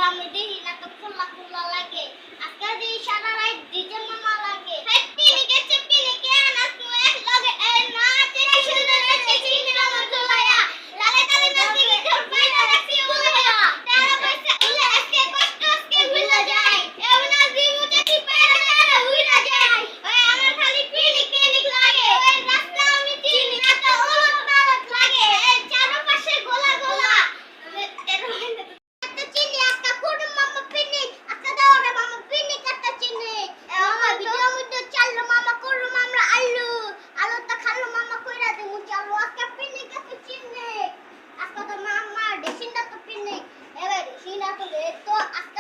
আমি দেখি না তো খোলা খোলা লাগে আজকে দিয়ে সারা রাত ডিজে মামা লাগে হ্যাপি গেছে পিনিকে আনাস মুখ লাগে এ না তেরে সুন্দর আছে চিনি মামা চলায়া লালে তালে নাকি ঘর পাইনা রাখি উলায়া তারা পয়সা উলা আজকে কষ্ট আজকে ভুলা যায় এমনা জীবতে কি পারা তারা উইরা যায় ওই আমার খালি পিনিকে লাগে ওই রাস্তা আমি চিনি না তো ওলট পালট লাগে এই চারপাশে গোলা গোলা তো